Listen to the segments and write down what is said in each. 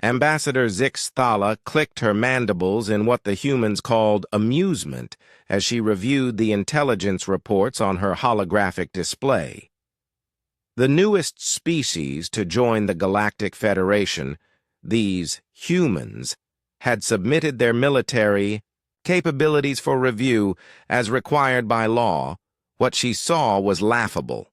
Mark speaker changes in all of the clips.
Speaker 1: Ambassador Zix Thala clicked her mandibles in what the humans called amusement as she reviewed the intelligence reports on her holographic display. The newest species to join the Galactic Federation, these humans, had submitted their military capabilities for review as required by law. What she saw was laughable.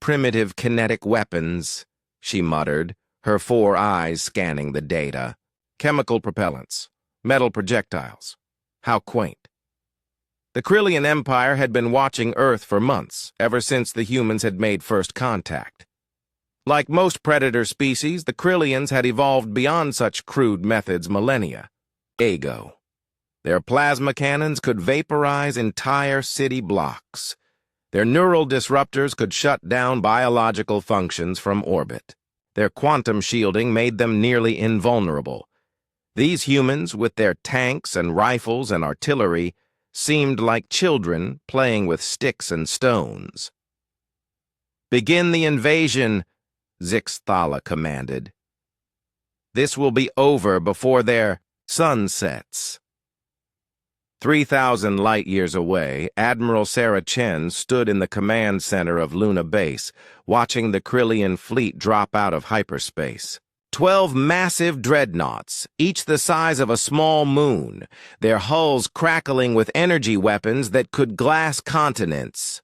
Speaker 1: "Primitive kinetic weapons," she muttered, her 4 eyes scanning the data. "Chemical propellants, metal projectiles. How quaint." The Krillian Empire had been watching Earth for months, ever since the humans had made first contact. Like most predator species, the Krillians had evolved beyond such crude methods millennia ago. Their plasma cannons could vaporize entire city blocks. Their neural disruptors could shut down biological functions from orbit. Their quantum shielding made them nearly invulnerable. These humans, with their tanks and rifles and artillery, seemed like children playing with sticks and stones. "Begin the invasion," Zix Thala commanded. "This will be over before their sun sets." 3,000 light-years away, Admiral Sarah Chen stood in the command center of Luna Base, watching the Krillian fleet drop out of hyperspace. 12 massive dreadnoughts, each the size of a small moon, their hulls crackling with energy weapons that could glass continents.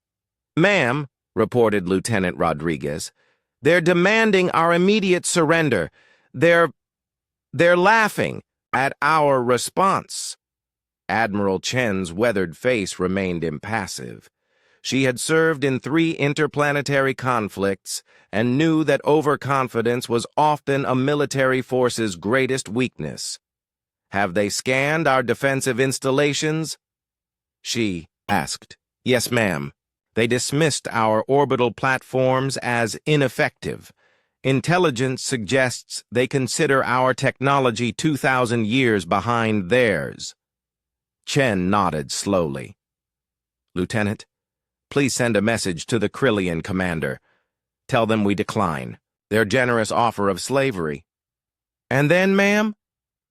Speaker 1: "Ma'am," reported Lieutenant Rodriguez, "they're demanding our immediate surrender. They're laughing at our response." Admiral Chen's weathered face remained impassive. She had served in 3 interplanetary conflicts and knew that overconfidence was often a military force's greatest weakness. "Have they scanned our defensive installations?" she asked. "Yes, ma'am. They dismissed our orbital platforms as ineffective. Intelligence suggests they consider our technology 2,000 years behind theirs." Chen nodded slowly. "Lieutenant, please send a message to the Krillian commander. Tell them we decline their generous offer of slavery." "And then, ma'am?"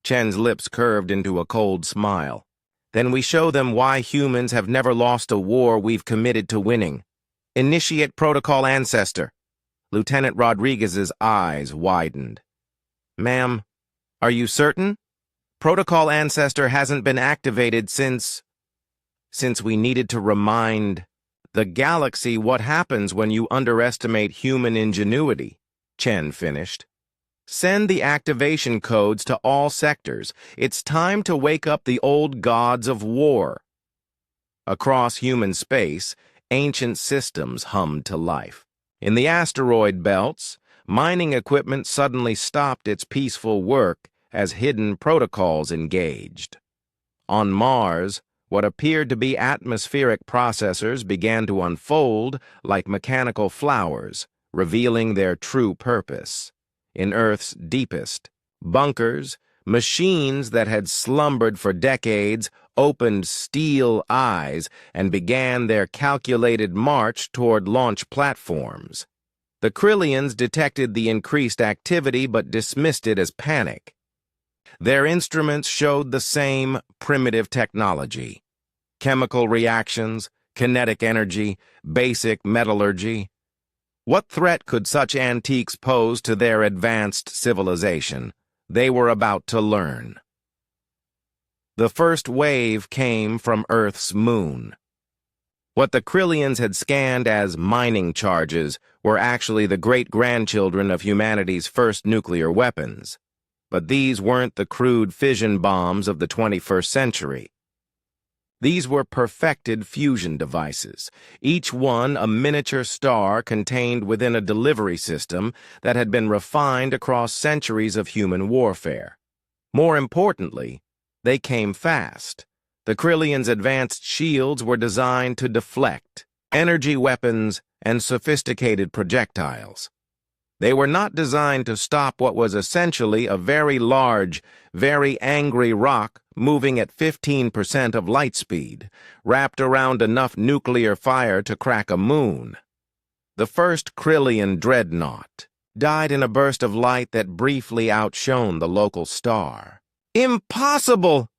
Speaker 1: Chen's lips curved into a cold smile. "Then we show them why humans have never lost a war we've committed to winning. Initiate Protocol Ancestor." Lieutenant Rodriguez's eyes widened. "Ma'am, are you certain? Protocol Ancestor hasn't been activated since we needed to remind the galaxy what happens when you underestimate human ingenuity," Chen finished. "Send the activation codes to all sectors. It's time to wake up the old gods of war." Across human space, ancient systems hummed to life. In the asteroid belts, mining equipment suddenly stopped its peaceful work as hidden protocols engaged. On Mars, what appeared to be atmospheric processors began to unfold like mechanical flowers, revealing their true purpose. In Earth's deepest, bunkers, machines that had slumbered for decades opened steel eyes and began their calculated march toward launch platforms. The Krillians detected the increased activity but dismissed it as panic. Their instruments showed the same primitive technology: chemical reactions, kinetic energy, basic metallurgy. What threat could such antiques pose to their advanced civilization? They were about to learn. The first wave came from Earth's moon. What the Krillians had scanned as mining charges were actually the great-grandchildren of humanity's first nuclear weapons. But these weren't the crude fission bombs of the 21st century. These were perfected fusion devices, each one a miniature star contained within a delivery system that had been refined across centuries of human warfare. More importantly, they came fast. The Krillians' advanced shields were designed to deflect energy weapons and sophisticated projectiles. They were not designed to stop what was essentially a very large, very angry rock moving at 15% of light speed, wrapped around enough nuclear fire to crack a moon. The first Krillian dreadnought, died in a burst of light that briefly outshone the local star. "Impossible!"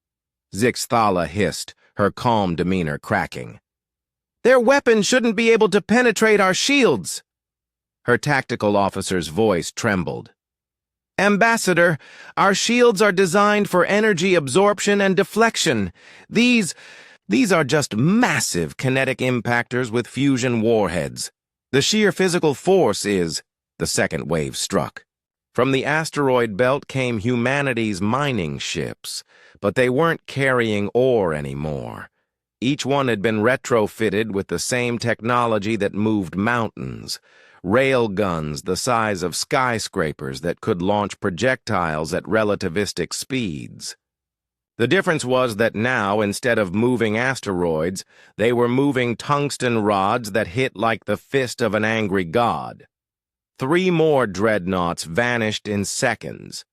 Speaker 1: Zixthala hissed, her calm demeanor cracking. "Their weapons shouldn't be able to penetrate our shields." Her tactical officer's voice trembled. "Ambassador, our shields are designed for energy absorption and deflection. These are just massive kinetic impactors with fusion warheads. The sheer physical force is—" The second wave struck. From the asteroid belt came humanity's mining ships, but they weren't carrying ore anymore. Each one had been retrofitted with the same technology that moved mountains. Rail guns the size of skyscrapers that could launch projectiles at relativistic speeds. The difference was that now, instead of moving asteroids, they were moving tungsten rods that hit like the fist of an angry god. 3 more dreadnoughts vanished in seconds.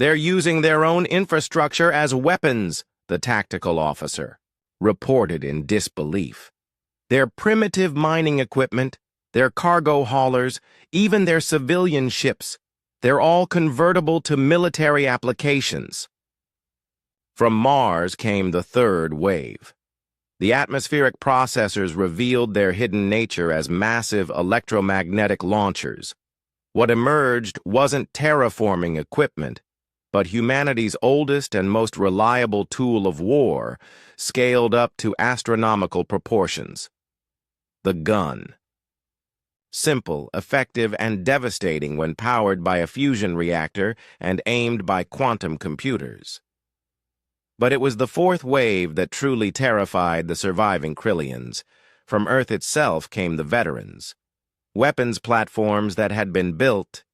Speaker 1: "They're using their own infrastructure as weapons," the tactical officer reported in disbelief. "Their primitive mining equipment, their cargo haulers, even their civilian ships, they're all convertible to military applications." From Mars came the third wave. The atmospheric processors revealed their hidden nature as massive electromagnetic launchers. What emerged wasn't terraforming equipment, but humanity's oldest and most reliable tool of war, scaled up to astronomical proportions: the gun. Simple, effective, and devastating when powered by a fusion reactor and aimed by quantum computers. But it was the fourth wave that truly terrified the surviving Krillians. From Earth itself came the veterans. Weapons platforms that had been built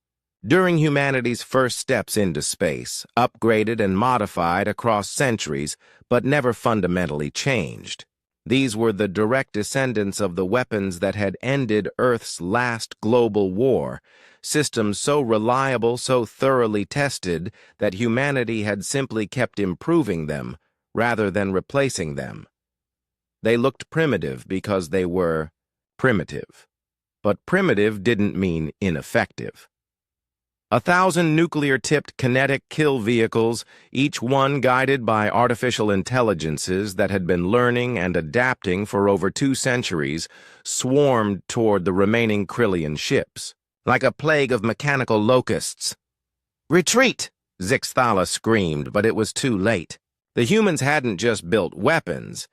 Speaker 1: during humanity's first steps into space, upgraded and modified across centuries, but never fundamentally changed. These were the direct descendants of the weapons that had ended Earth's last global war, systems so reliable, so thoroughly tested, that humanity had simply kept improving them rather than replacing them. They looked primitive because they were primitive. But primitive didn't mean ineffective. 1,000 nuclear-tipped kinetic kill vehicles, each one guided by artificial intelligences that had been learning and adapting for over 2 centuries, swarmed toward the remaining Krillian ships, like a plague of mechanical locusts. "Retreat!" Zixthala screamed, but it was too late. The humans hadn't just built weapons.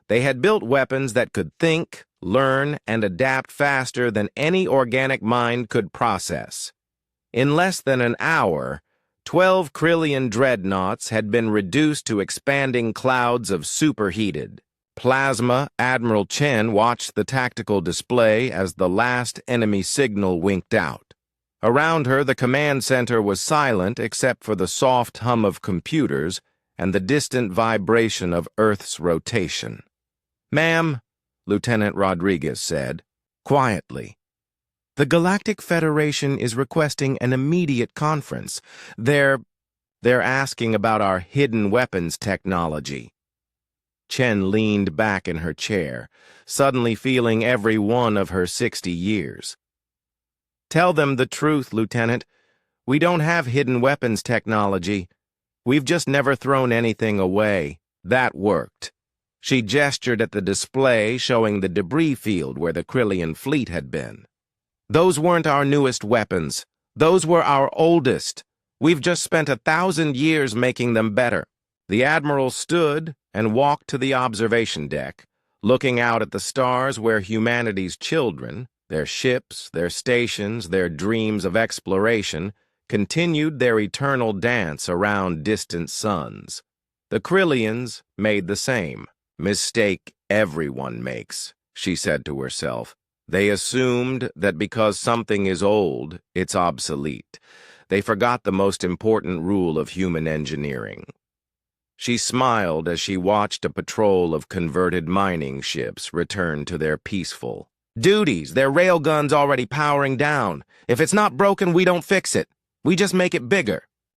Speaker 1: They had built weapons that could think, learn, and adapt faster than any organic mind could process. In less than an hour, 12 Krillian dreadnoughts had been reduced to expanding clouds of superheated plasma. Admiral Chen watched the tactical display as the last enemy signal winked out. Around her, the command center was silent except for the soft hum of computers and the distant vibration of Earth's rotation. "Ma'am," Lieutenant Rodriguez said, quietly, "the Galactic Federation is requesting an immediate conference. They're asking about our hidden weapons technology." Chen leaned back in her chair, suddenly feeling every one of her 60 years. "Tell them the truth, Lieutenant. We don't have hidden weapons technology. We've just never thrown anything away. That worked." She gestured at the display showing the debris field where the Krillian fleet had been. "Those weren't our newest weapons. Those were our oldest. We've just spent 1,000 years making them better." The Admiral stood and walked to the observation deck, looking out at the stars where humanity's children, their ships, their stations, their dreams of exploration, continued their eternal dance around distant suns. The Krillians made the same mistake everyone makes, she said to herself. They assumed that because something is old, it's obsolete. They forgot the most important rule of human engineering. She smiled as she watched a patrol of converted mining ships return to their peaceful duties, their railguns already powering down. If it's not broken, we don't fix it. We just make it bigger.